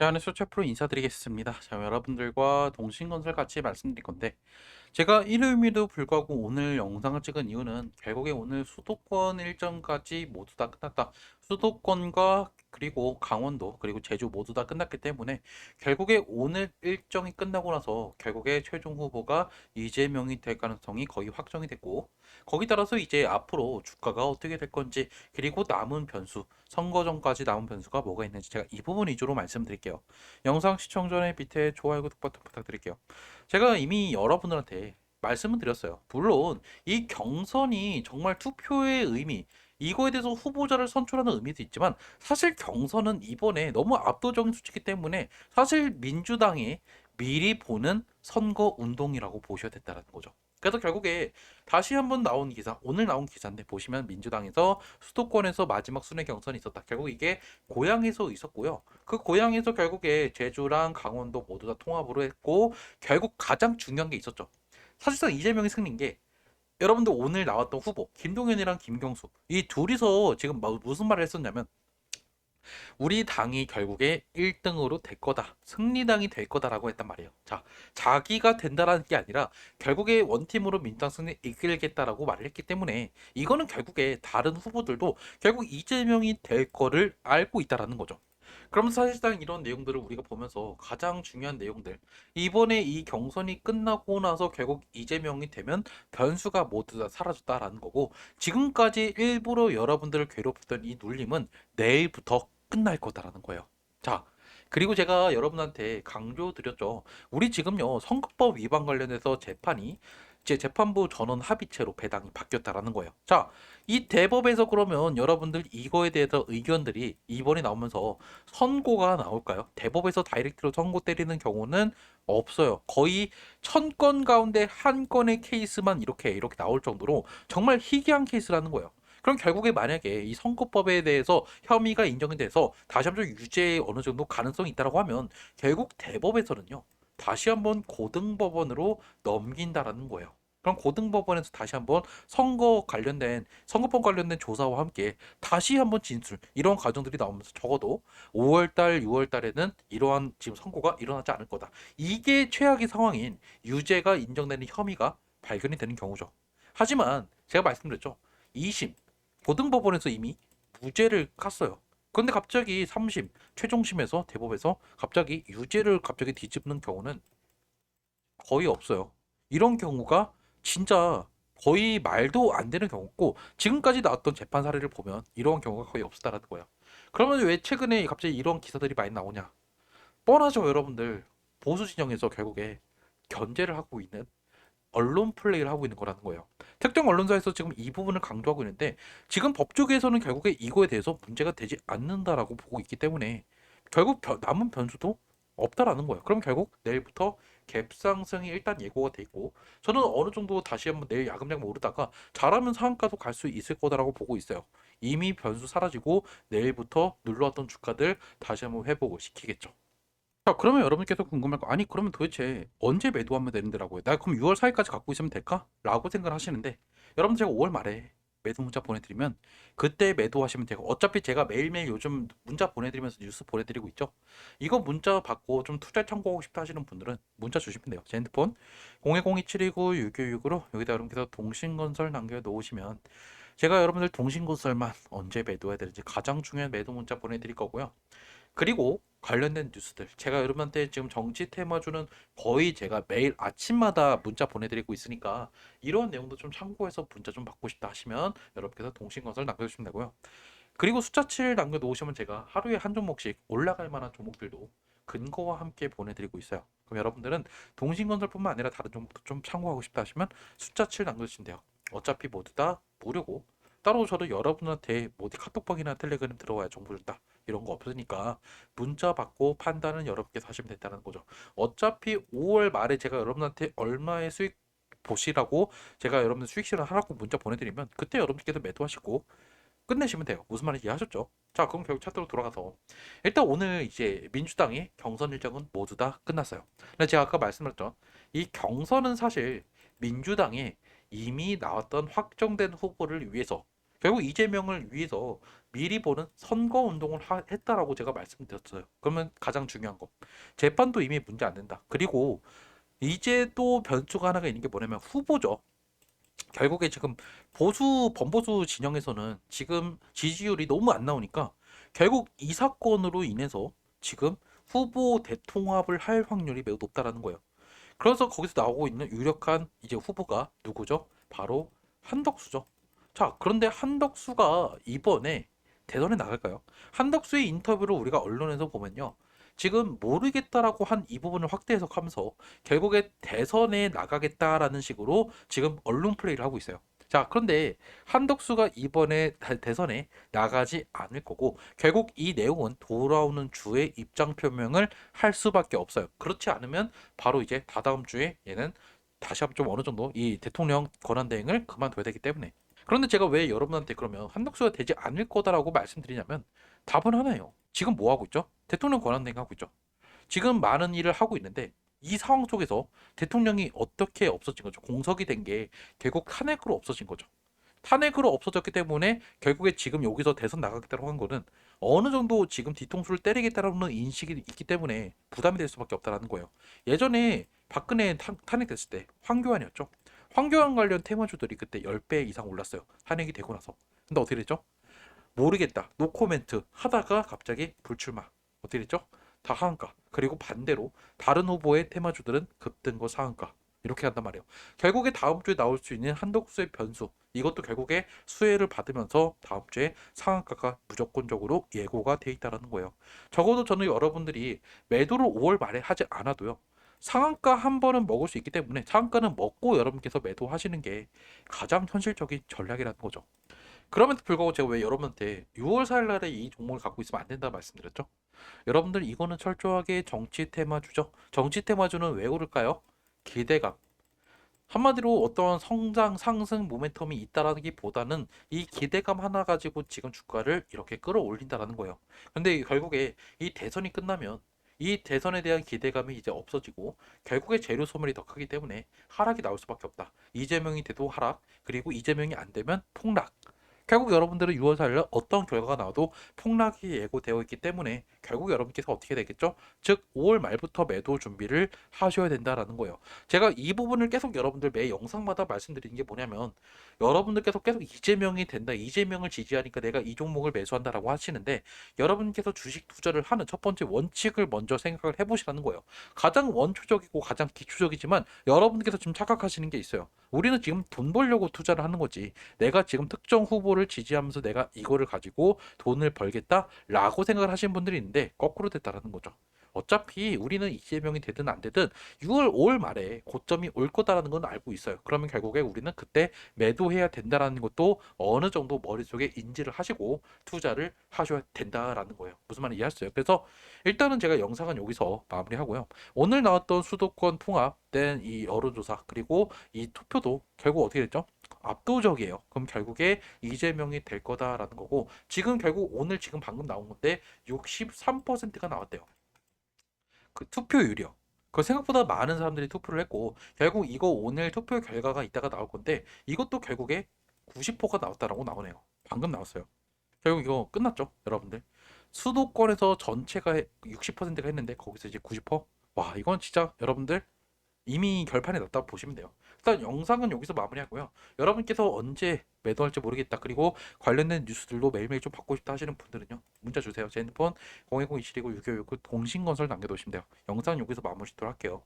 자, 안에 수채 프로 인사드리겠습니다. 자, 여러분들과 동신건설 같이 말씀드릴 건데, 제가 일요일에도 불구하고 오늘 영상을 찍은 이유는 결국에 오늘 수도권 일정까지 모두 다 끝났다. 수도권과 그리고 강원도 그리고 제주 모두 다 끝났기 때문에 결국에 오늘 일정이 끝나고 나서 결국에 최종 후보가 이재명이 될 가능성이 거의 확정이 됐고, 거기 따라서 이제 앞으로 주가가 어떻게 될 건지, 그리고 남은 변수, 선거 전까지 남은 변수가 뭐가 있는지 제가 이 부분 위주로 말씀드릴게요. 영상 시청 전에 밑에 좋아요, 구독 버튼 부탁드릴게요. 제가 이미 여러분들한테 말씀을 드렸어요. 물론 이 경선이 정말 투표의 의미, 이거에 대해서 후보자를 선출하는 의미도 있지만 사실 경선은 이번에 너무 압도적인 수치이기 때문에 사실 민주당이 미리 보는 선거 운동이라고 보셔야 된다는 거죠. 그래서 결국에 다시 한번 나온 기사, 오늘 나온 기사인데 보시면 민주당에서 수도권에서 마지막 순회 경선이 있었다. 결국 이게 고향에서 있었고요. 그 고향에서 결국에 제주랑 강원도 모두 다 통합으로 했고 결국 가장 중요한 게 있었죠. 사실상 이재명이 승리인 게 여러분들 오늘 나왔던 후보 김동연이랑 김경수 이 둘이서 지금 무슨 말을 했었냐면 우리 당이 결국에 1등으로 될 거다. 승리당이 될 거다라고 했단 말이에요. 자, 자기가 된다라는 게 아니라 결국에 원팀으로 민주당 승리 이끌겠다라고 말을 했기 때문에 이거는 결국에 다른 후보들도 결국 이재명이 될 거를 알고 있다라는 거죠. 그럼 사실상 이런 내용들을 우리가 보면서 가장 중요한 내용들 이번에 이 경선이 끝나고 나서 결국 이재명이 되면 변수가 모두 다 사라졌다라는 거고 지금까지 일부러 여러분들을 괴롭혔던 이 눌림은 내일부터 끝날 거다라는 거예요. 자, 그리고 제가 여러분한테 강조드렸죠. 우리 지금요 선거법 위반 관련해서 재판이 제 재판부 전원 합의체로 배당이 바뀌었다라는 거예요. 자, 이 대법에서 그러면 여러분들 이거에 대해서 의견들이 이번에 나오면서 선고가 나올까요? 대법에서 다이렉트로 선고 때리는 경우는 없어요. 거의 1000건 가운데 한 건의 케이스만 이렇게 나올 정도로 정말 희귀한 케이스라는 거예요. 그럼 결국에 만약에 이 선거법에 대해서 혐의가 인정이 돼서 다시 한번 유죄에 어느 정도 가능성이 있다고 하면 결국 대법에서는요. 다시 한번 고등법원으로 넘긴다라는 거예요. 그럼 고등법원에서 다시 한번 선거법 관련된 조사와 함께 다시 한번 진술 이런 과정들이 나오면서 적어도 5월달, 6월달에는 이러한 지금 선고가 일어나지 않을 거다. 이게 최악의 상황인 유죄가 인정되는 혐의가 발견이 되는 경우죠. 하지만 제가 말씀드렸죠. 2심 고등법원에서 이미 무죄를 깠어요. 그런데 갑자기 3심 최종심에서 대법에서 갑자기 유죄를 갑자기 뒤집는 경우는 거의 없어요. 이런 경우가 진짜 거의 말도 안 되는 경우고 지금까지 나왔던 재판 사례를 보면 이런 경우가 거의 없었다라는 거야. 그러면 왜 최근에 갑자기 이런 기사들이 많이 나오냐? 뻔하죠, 여러분들. 보수 진영에서 결국에 견제를 하고 있는 언론 플레이를 하고 있는 거라는 거예요. 특정 언론사에서 지금 이 부분을 강조하고 있는데 지금 법조계에서는 결국에 이거에 대해서 문제가 되지 않는다라고 보고 있기 때문에 결국 남은 변수도 없다라는 거예요. 그럼 결국 내일부터 갭 상승이 일단 예고가 돼 있고 저는 어느 정도 다시 한번 내일 야금야금 오르다가 잘하면 상한가도 갈 수 있을 거다라고 보고 있어요. 이미 변수 사라지고 내일부터 눌러왔던 주가들 다시 한번 회복을 시키겠죠. 자, 그러면 여러분께서 궁금할 거, 아니, 그러면 도대체 언제 매도하면 되는데라고 해? 나 그럼 6월 4일까지 갖고 있으면 될까? 라고 생각을 하시는데, 여러분 제가 5월 말에 매도 문자 보내드리면, 그때 매도하시면 되고, 어차피 제가 매일매일 요즘 문자 보내드리면서 뉴스 보내드리고 있죠? 이거 문자 받고 좀 투자 참고하고 싶다 하시는 분들은 문자 주시면 돼요. 제 핸드폰 010-2729-6969로 여기다 여러분께서 동신건설 남겨놓으시면, 제가 여러분들 동신건설만 언제 매도해야 되는지 가장 중요한 매도 문자 보내드릴 거고요. 그리고 관련된 뉴스들 제가 여러분한테 지금 정치 테마주는 거의 제가 매일 아침마다 문자 보내드리고 있으니까 이런 내용도 좀 참고해서 문자 좀 받고 싶다 하시면 여러분께서 동신건설 남겨주시면 되고요. 그리고 숫자 7 남겨놓으시면 제가 하루에 한 종목씩 올라갈 만한 종목들도 근거와 함께 보내드리고 있어요. 그럼 여러분들은 동신건설뿐만 아니라 다른 종목도 좀 참고하고 싶다 하시면 숫자 7 남겨주시면 돼요. 어차피 모두 다 무료고 따로 저도 여러분한테 뭐 카톡방이나 텔레그램 들어와야 정보 준다 이런 거 없으니까 문자 받고 판단은 여러분께서 하시면 된다는 거죠. 어차피 5월 말에 제가 여러분한테 얼마의 수익 보시라고 제가 여러분들 수익 실현 하라고 문자 보내드리면 그때 여러분께서 매도하시고 끝내시면 돼요. 무슨 말인지 이해하셨죠? 자, 그럼 결국 차트로 돌아가서 일단 오늘 이제 민주당의 경선 일정은 모두 다 끝났어요. 근데 제가 아까 말씀드렸죠. 이 경선은 사실 민주당에 이미 나왔던 확정된 후보를 위해서 결국 이재명을 위해서 미리 보는 선거 운동을 했다라고 제가 말씀드렸어요. 그러면 가장 중요한 거. 재판도 이미 문제 안 된다. 그리고 이제 또 변수가 하나가 있는 게 뭐냐면 후보죠. 결국에 지금 보수 범보수 진영에서는 지금 지지율이 너무 안 나오니까 결국 이 사건으로 인해서 지금 후보 대통합을 할 확률이 매우 높다라는 거예요. 그래서 거기서 나오고 있는 유력한 이제 후보가 누구죠? 바로 한덕수죠. 자, 그런데 한덕수가 이번에 대선에 나갈까요? 한덕수의 인터뷰를 우리가 언론에서 보면요. 지금 모르겠다라고 한 이 부분을 확대 해석하면서 결국에 대선에 나가겠다라는 식으로 지금 언론 플레이를 하고 있어요. 자, 그런데 한덕수가 이번에 대선에 나가지 않을 거고 결국 이 내용은 돌아오는 주에 입장 표명을 할 수밖에 없어요. 그렇지 않으면 바로 이제 다다음 주에 얘는 다시 한번 좀 어느 정도 이 대통령 권한대행을 그만둬야 되기 때문에. 그런데 제가 왜 여러분한테 그러면 한덕수가 되지 않을 거다라고 말씀드리냐면 답은 하나예요. 지금 뭐 하고 있죠? 대통령 권한대행 하고 있죠. 지금 많은 일을 하고 있는데 이 상황 속에서 대통령이 어떻게 없어진 거죠? 공석이 된 게 결국 탄핵으로 없어진 거죠. 탄핵으로 없어졌기 때문에 결국에 지금 여기서 대선 나가겠다고 한 거는 어느 정도 지금 뒤통수를 때리겠다는 인식이 있기 때문에 부담이 될 수밖에 없다는 거예요. 예전에 박근혜 탄핵됐을 때 황교안이었죠. 황교안 관련 테마주들이 그때 10배 이상 올랐어요. 탄핵이 되고 나서. 근데 어떻게 됐죠? 모르겠다. 노코멘트 하다가 갑자기 불출마. 어떻게 됐죠? 다 하한가. 그리고 반대로 다른 후보의 테마주들은 급등거 상한가. 이렇게 한단 말이에요. 결국에 다음 주에 나올 수 있는 한덕수의 변수. 이것도 결국에 수혜를 받으면서 다음 주에 상한가가 무조건적으로 예고가 돼 있다는 거예요. 적어도 저는 여러분들이 매도를 5월 말에 하지 않아도요. 상한가 한 번은 먹을 수 있기 때문에 상한가는 먹고 여러분께서 매도하시는 게 가장 현실적인 전략이라는 거죠. 그럼에도 불구하고 제가 왜 여러분한테 6월 4일 날에 이 종목을 갖고 있으면 안 된다 말씀드렸죠? 여러분들 이거는 철저하게 정치 테마주죠. 정치 테마주는 왜 오를까요? 기대감. 한마디로 어떤 성장, 상승 모멘텀이 있다라기보다는 이 기대감 하나 가지고 지금 주가를 이렇게 끌어올린다라는 거예요. 근데 결국에 이 대선이 끝나면 이 대선에 대한 기대감이 이제 없어지고 결국에 재료 소멸이 더 크기 때문에 하락이 나올 수밖에 없다. 이재명이 돼도 하락, 그리고 이재명이 안 되면 폭락. 결국 여러분들은 6월 4일날 어떤 결과가 나와도 폭락이 예고되어 있기 때문에 결국 여러분께서 어떻게 되겠죠? 즉 5월 말부터 매도 준비를 하셔야 된다라는 거예요. 제가 이 부분을 계속 여러분들 매 영상마다 말씀드리는 게 뭐냐면 여러분들께서 계속 이재명이 된다, 이재명을 지지하니까 내가 이 종목을 매수한다라고 하시는데 여러분께서 주식 투자를 하는 첫 번째 원칙을 먼저 생각을 해보시라는 거예요. 가장 원초적이고 가장 기초적이지만 여러분께서 지금 착각하시는 게 있어요. 우리는 지금 돈 벌려고 투자를 하는 거지. 내가 지금 특정 후보를 지지하면서 내가 이거를 가지고 돈을 벌겠다라고 생각을 하시는 분들이 있는데 거꾸로 됐다라는 거죠. 어차피 우리는 이재명이 되든 안 되든 6월, 5월 말에 고점이 올 거다라는 건 알고 있어요. 그러면 결국에 우리는 그때 매도해야 된다라는 것도 어느 정도 머릿속에 인지를 하시고 투자를 하셔야 된다라는 거예요. 무슨 말인지 이해하셨어요? 그래서 일단은 제가 영상은 여기서 마무리하고요. 오늘 나왔던 수도권 통합된 이 여론조사 그리고 이 투표도 결국 어떻게 됐죠? 압도적이에요. 그럼 결국에 이재명이 될 거다라는 거고 지금 결국 오늘 지금 방금 나온 건데 63%가 나왔대요. 그 투표율이요. 그 생각보다 많은 사람들이 투표를 했고 결국 이거 오늘 투표 결과가 이따가 나올 건데 이것도 결국에 90%가 나왔다라고 나오네요. 방금 나왔어요. 결국 이거 끝났죠, 여러분들. 수도권에서 전체가 60%가 했는데 거기서 이제 90%? 와, 이건 진짜 여러분들 이미 결판이 났다고 보시면 돼요. 일단 영상은 여기서 마무리하고요. 여러분께서 언제 매도할지 모르겠다. 그리고 관련된 뉴스들도 매일매일 좀 받고 싶다 하시는 분들은요. 문자 주세요. 제 핸드폰 010-2729-6569 동신건설 남겨두시면 돼요. 영상은 여기서 마무리 짓도록 할게요.